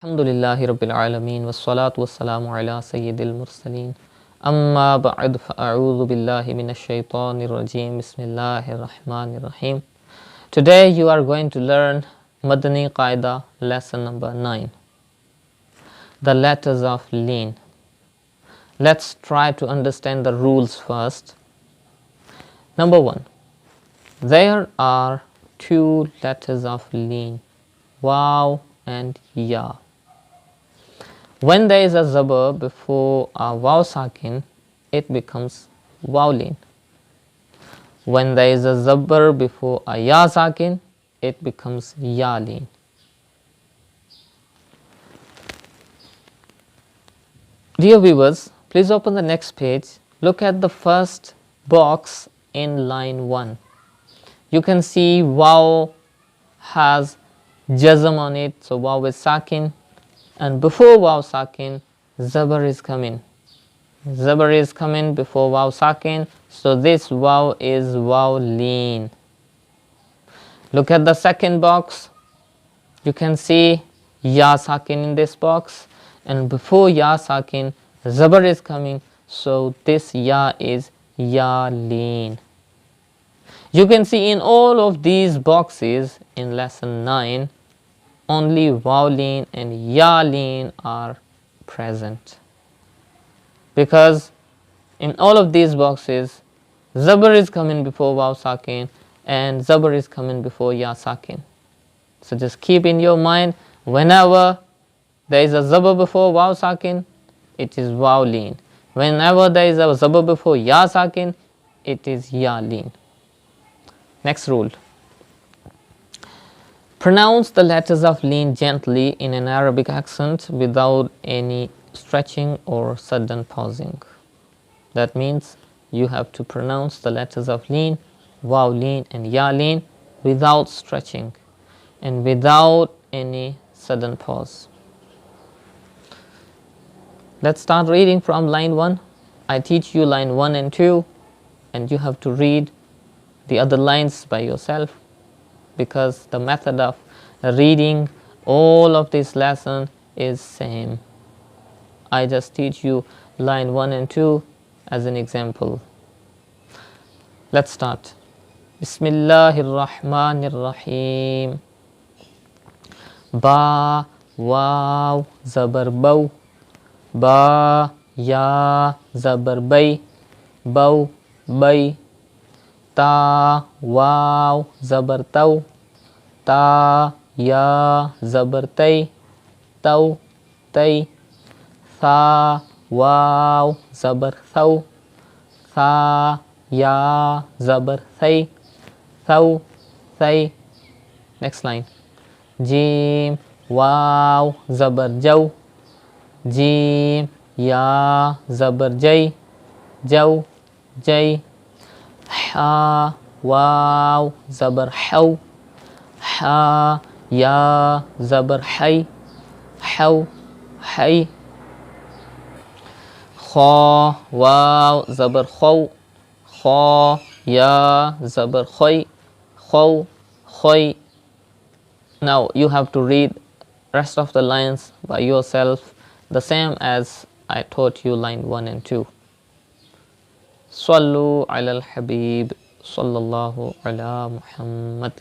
Alhamdulillahi Rabbil Alameen wassalatu wassalamu ala Sayyidil Mursaleen amma ba'd fa'a'udhu billahi minash shaitanir rajim bismillahir rahmanir rahim. Today you are going to learn Madani Qaida lesson number 9, the letters of lien. Let's try to understand the rules first. Number 1, there are two letters of lien, waw and ya. When there is a zabar before a waw sakin, it becomes wawlin. When there is a zabar before a ya sakin, it becomes yalin. Dear viewers, please open the next page. Look at the first box in line 1. You can see waw has jazm on it, so waw is sakin, and before waw sakin zabar is coming. Zabar is coming before waw sakin, so this waw is wawlin. Look at the second box. You can see ya sakin in this box, and before ya sakin zabar is coming, so this ya is yalin. You can see in all of these boxes in lesson 9, only wawlin and yalin are present, because in all of these boxes zabar is coming before waw sakin and zabar is coming before ya sakin. So just keep in your mind, whenever there is a zabar before waw sakin, it is wawlin. Whenever there is a zabar before ya sakin, it is yalin. Next rule. Pronounce the letters of lien gently in an Arabic accent without any stretching or sudden pausing. That means you have to pronounce the letters of lien, wawlin and yalin without stretching and without any sudden pause. Let's start reading from line 1. I teach you line 1 and 2, and you have to read the other lines by yourself, because the method of reading all of this lesson is same. I just teach you line 1 and 2 as an example. Let's start. Bismillahir Rahmanir Rahim. Ba, waw, zabar baw. Ba, ya, zabar bay. Baw, bay. Ta, waw, zabar taw. Ta, ya, zabar tay. Taw, tay. Tha, waw, zabar thaw. Tha, ya, zabar thay. Thaw, thay. Next line. Jim, waw, zabar jaw. Jim, ya, zabar jay. Jaw, jay. Ha, waw, zabar haw. Ha, ya, zabar hay. Haw, hay. Kha, waw, zabar khaw. Kha, ya, zabar khoy. Khaw, khoy. Now you have to read rest of the lines by yourself, the same as I taught you line 1 and 2. Sallu ala al-Habib, sallallahu ala Muhammad.